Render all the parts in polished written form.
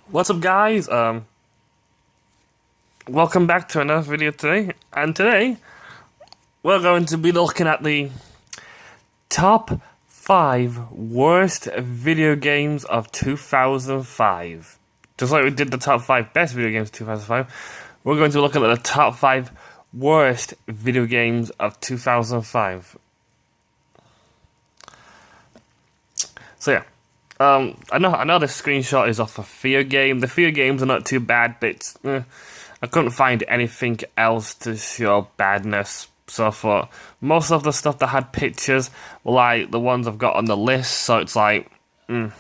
What's up, guys? Welcome back to another video today. And today, we're going to be looking at the top 5 worst video games of 2005. Just like we did the top 5 best video games of 2005, we're going to look at the top 5 worst video games of 2005. So yeah. I know this screenshot is off a Fear game. The Fear games are not too bad, but I couldn't find anything else to show badness. So I thought most of the stuff that had pictures were like the ones I've got on the list. So it's like, I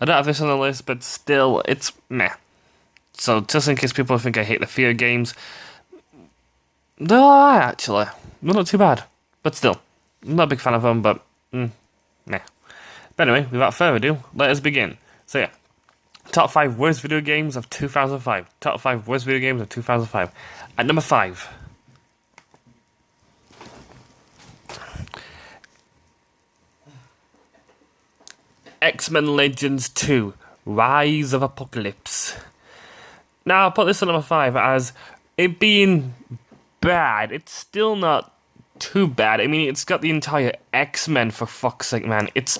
don't have this on the list, but still, it's meh. So just in case people think I hate the Fear games, they're alright actually. They're not too bad, but still, I'm not a big fan of them. But meh. But anyway, without further ado, let us begin. So yeah, top 5 worst video games of 2005. Top 5 worst video games of 2005. At number 5. X-Men Legends 2, Rise of Apocalypse. Now, I'll put this on number 5 as it being bad. It's still not too bad. I mean, it's got the entire X-Men, for fuck's sake, man. It's...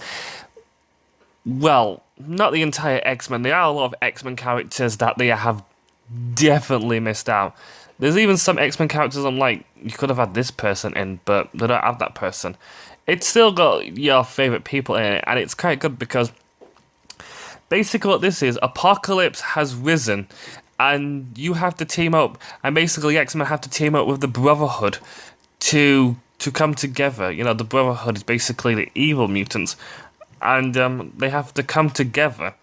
well, not the entire X-Men. There are a lot of X-Men characters that they have definitely missed out. There's even some X-Men characters I'm like, you could have had this person in, but they don't have that person. It's still got your favourite people in it, and it's quite good because basically what this is, Apocalypse has risen, and you have to team up, and basically X-Men have to team up with the Brotherhood to come together. You know, the Brotherhood is basically the evil mutants. And they have to come together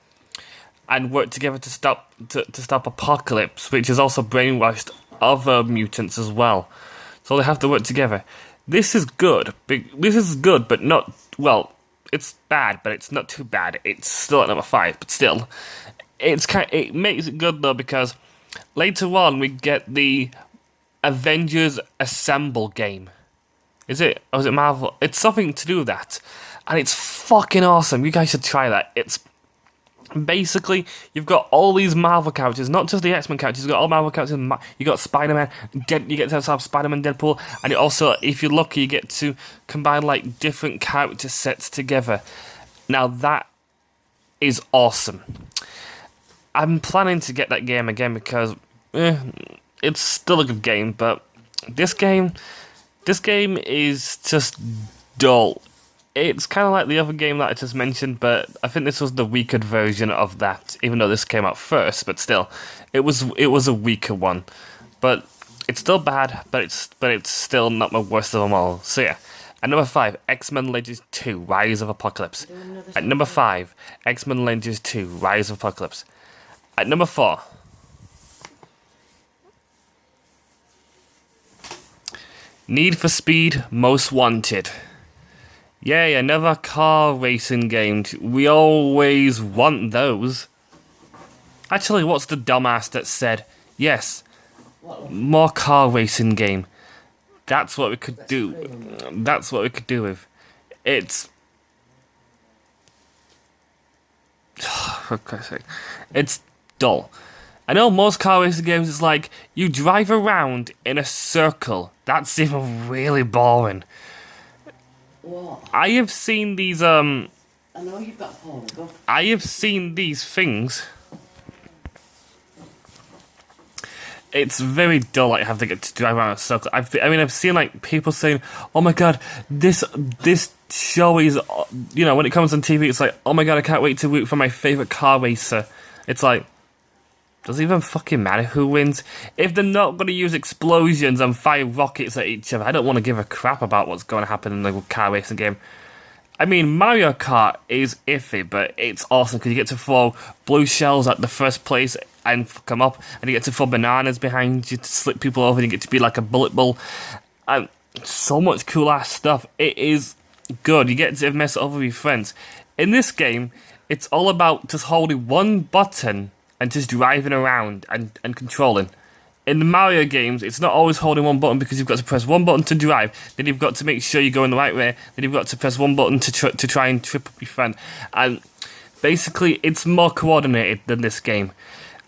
and work together to stop Apocalypse, which has also brainwashed other mutants as well. So they have to work together. This is good. This is good, but not, well, it's bad, but it's not too bad. It's still at number 5, but still, it makes it good though because later on we get the Avengers Assemble game. Is it? Or is it Marvel? It's something to do with that. And it's fucking awesome. You guys should try that. It's basically, you've got all these Marvel characters, not just the X-Men characters, you've got all Marvel characters. You got Spider-Man, you get to have Spider-Man, Deadpool, and you also, if you're lucky, you get to combine like different character sets together. Now that is awesome. I'm planning to get that game again because it's still a good game, but this game is just dull. It's kind of like the other game that I just mentioned, but I think this was the weaker version of that, even though this came out first, but still, it was a weaker one. But it's still bad, but it's still not my worst of them all. So yeah, at number 5, X-Men Legends 2, Rise of Apocalypse. At number 5, X-Men Legends 2, Rise of Apocalypse. At number 4, Need for Speed Most Wanted. Yay, another car racing game. We always want those. Actually, what's the dumbass that said, yes, more car racing game. That's what we could do. That's what we could do with. It's... for Christ's sake. It's dull. I know most car racing games is like, you drive around in a circle. That's even really boring. What? I have seen these, I know you've got Paul. Go. I have seen these things. It's very dull, like, having to get to drive around a circle. I've seen, like, people saying, oh my god, this show is, you know, when it comes on TV, it's like, oh my god, I can't wait to root for my favourite car racer. It's like, does it even fucking matter who wins? If they're not going to use explosions and fire rockets at each other, I don't want to give a crap about what's going to happen in the car racing game. I mean, Mario Kart is iffy, but it's awesome because you get to throw blue shells at the first place and fuck them up, and you get to throw bananas behind you to slip people over, and you get to be like a bullet ball. And so much cool ass stuff. It is good. You get to mess it over with your friends. In this game, it's all about just holding one button and just driving around and controlling. In the Mario games, it's not always holding one button because you've got to press one button to drive, then you've got to make sure you're going the right way, then you've got to press one button to try and trip up your friend. And basically, it's more coordinated than this game.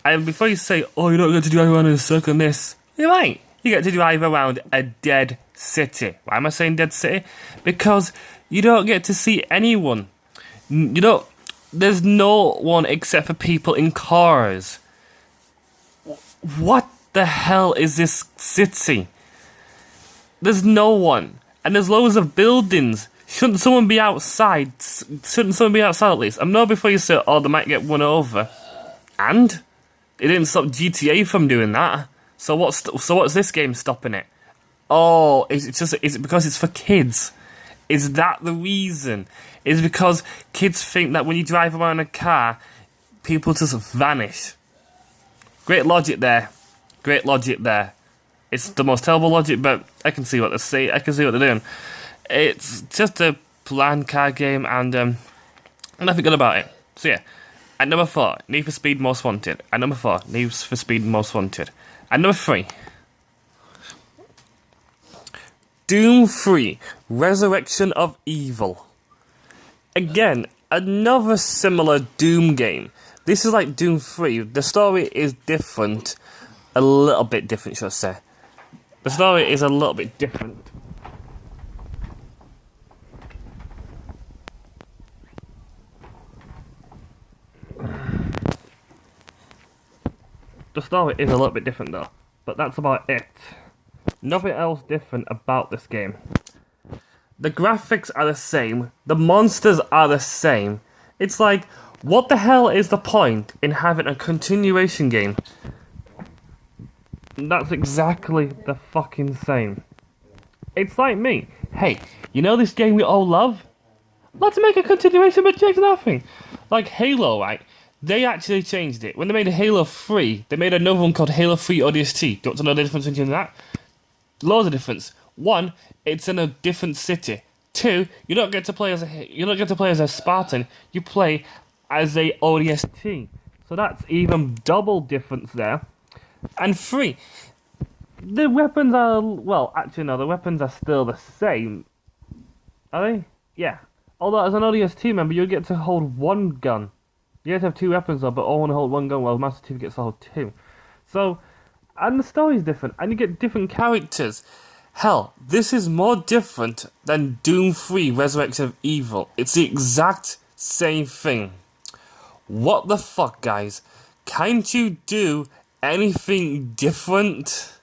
And before you say, oh, you don't get to drive around in a circle in this, you're right. You get to drive around a dead city. Why am I saying dead city? Because you don't get to see anyone. You don't. There's no one except for people in cars. What the hell is this city? There's no one. And there's loads of buildings. Shouldn't someone be outside? Shouldn't someone be outside at least? I know before you say, oh, they might get run over. And? It didn't stop GTA from doing that. So what's this game stopping it? Oh, is it because it's for kids? Is that the reason? Is it because kids think that when you drive around a car, people just vanish? Great logic there. Great logic there. It's the most terrible logic, but I can see what they're saying. I can see what they're doing. It's just a bland car game, and nothing good about it. So yeah, at number 4, Need for Speed Most Wanted. At number 4, Need for Speed Most Wanted. At number 3, Doom 3, Resurrection of Evil. Again, another similar Doom game. This is like Doom 3. The story is different. A little bit different, should I say. The story is a little bit different. The story is a little bit different though, but that's about it. Nothing else different about this game. The graphics are the same, the monsters are the same. It's like, what the hell is the point in having a continuation game? That's exactly the fucking same. It's like me. Hey, you know this game we all love? Let's make a continuation but change nothing. Like Halo, right? They actually changed it. When they made Halo 3, they made another one called Halo 3 ODST. Do you want to know the difference between that? Loads of difference. 1, it's in a different city. 2, you don't get to play as a Spartan. You play as a ODST. So that's even double difference there. And 3, the weapons are, well, actually no, the weapons are still the same. Are they? Yeah. Although as an ODST member, you get to hold 1 gun. You get to have 2 weapons though, but all want to hold 1 gun, while Master Chief gets to hold 2. So, and the story's different, and you get different characters. Hell, this is more different than Doom 3 Resurrection of Evil. It's the exact same thing. What the fuck, guys? Can't you do anything different?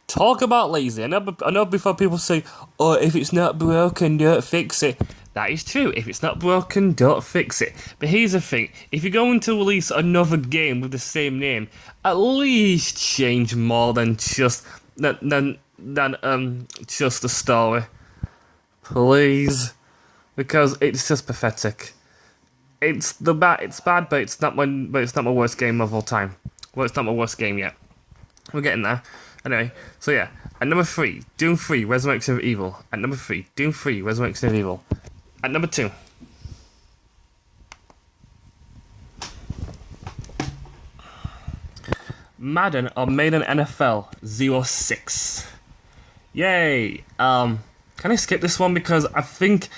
Talk about lazy. I know before people say, oh, if it's not broken, don't fix it. That is true. If it's not broken, don't fix it. But here's the thing. If you're going to release another game with the same name, at least change more than just than just the story. Please. Because it's just pathetic. It's bad, but it's not my worst game of all time. Well, it's not my worst game yet. We're getting there. Anyway, so yeah. At number 3, Doom 3, Resurrection of Evil. At number 3, Doom 3, Resurrection of Evil. At number 2, Madden or Madden NFL 06. Yay! Can I skip this one because I think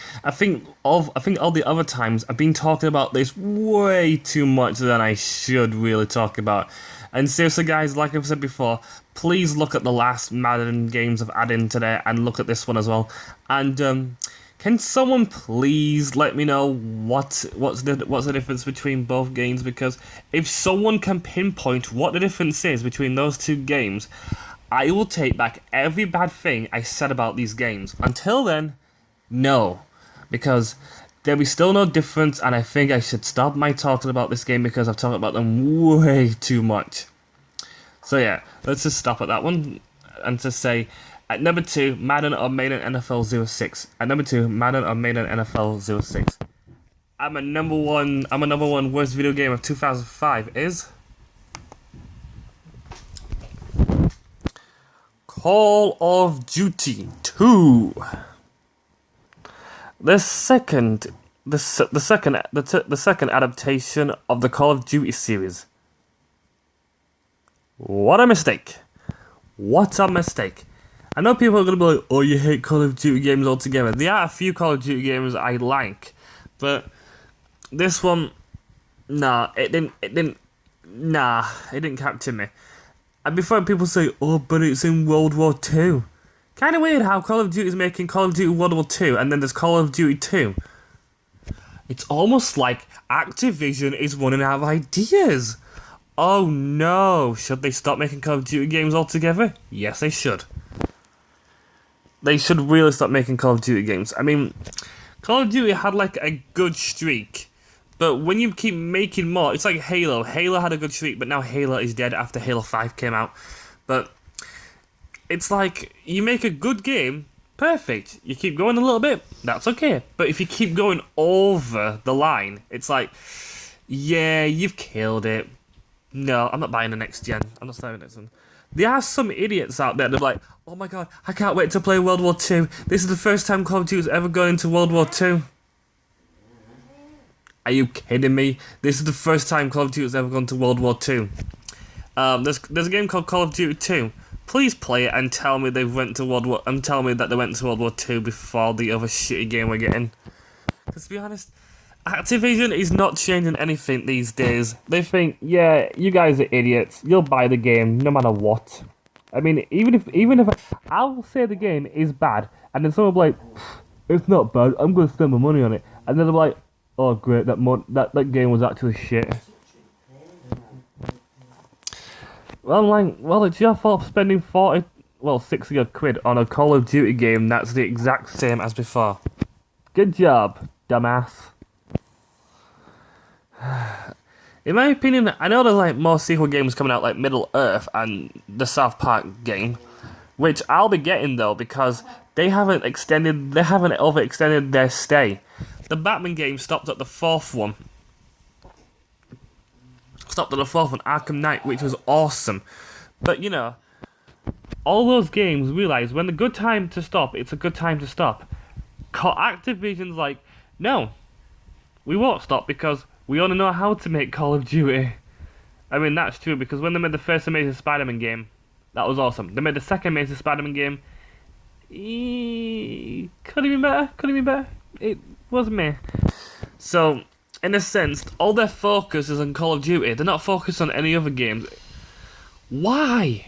all the other times I've been talking about this way too much than I should really talk about. And seriously, guys, like I've said before, please look at the last Madden games I've added in today and look at this one as well. And can someone please let me know what's the difference between both games? Because if someone can pinpoint what the difference is between those 2 games, I will take back every bad thing I said about these games. Until then, no. Because there is still no difference, and I think I should stop my talking about this game because I've talked about them way too much. So yeah, let's just stop at that one and just say, at number 2, Madden or Madden NFL 06. At number 2, Madden or Madden NFL 06. I'm a number one worst video game of 2005 is Call of Duty 2. The second adaptation of the Call of Duty series. What a mistake. What a mistake. I know people are going to be like, oh, you hate Call of Duty games altogether. There are a few Call of Duty games I like, but this one, nah, it didn't Nah, it didn't capture me. And before people say, oh, but it's in World War Two. Kind of weird how Call of Duty is making Call of Duty World War Two, and then there's Call of Duty 2. It's almost like Activision is running out of ideas. Oh no, should they stop making Call of Duty games altogether? Yes, they should. They should really stop making Call of Duty games. I mean, Call of Duty had like a good streak. But when you keep making more, it's like Halo. Halo had a good streak, but now Halo is dead after Halo 5 came out. But it's like, you make a good game, perfect. You keep going a little bit, that's okay. But if you keep going over the line, it's like, yeah, you've killed it. No, I'm not buying the next gen. I'm not starting the next one. There are some idiots out there that are like, oh my god, I can't wait to play World War II. This is the first time Call of Duty's ever gone into World War II. Are you kidding me? This is the first time Call of Duty has ever gone to World War II. There's a game called Call of Duty 2. Please play it and tell me they went to World War. And tell me that they went to World War II before the other shitty game we're getting. Because to be honest, Activision is not changing anything these days. They think, yeah, you guys are idiots. You'll buy the game no matter what. I mean, even if I'll say the game is bad, and then someone will be like, it's not bad. I'm going to spend my money on it, and then they're like, oh great, that game was actually shit. Well, I'm like, well, it's your fault for spending 60 quid on a Call of Duty game that's the exact same as before. Good job, dumbass. In my opinion, I know there's like more sequel games coming out, like Middle Earth and the South Park game, which I'll be getting though because they haven't overextended their stay. The Batman game stopped at the fourth one. Arkham Knight, which was awesome. But, you know, all those games realize when the good time to stop, it's a good time to stop. Activision's like, no, we won't stop because we only know how to make Call of Duty. I mean, that's true, because when they made the first Amazing Spider-Man game, that was awesome. They made the second Amazing Spider-Man game, could have been better. It was meh. So, in a sense, all their focus is on Call of Duty. They're not focused on any other games. Why?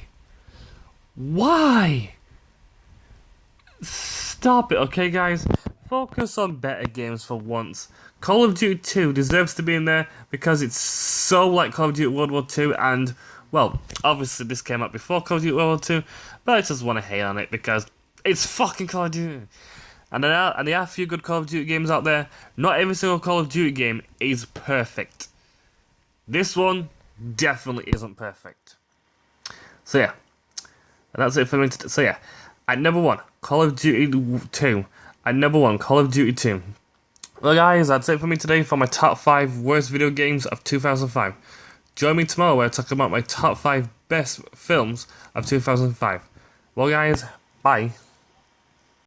Stop it, okay, guys? Focus on better games for once. Call of Duty 2 deserves to be in there because it's so like Call of Duty World War 2, and, well, obviously this came out before Call of Duty World War 2, but I just want to hate on it because it's fucking Call of Duty. And there are a few good Call of Duty games out there. Not every single Call of Duty game is perfect. This one definitely isn't perfect. So yeah, and that's it for me. So yeah, at number 1, Call of Duty 2. At number 1, Call of Duty 2. Well guys, that's it for me today for my top 5 worst video games of 2005. Join me tomorrow where I talk about my top 5 best films of 2005. Well guys, bye.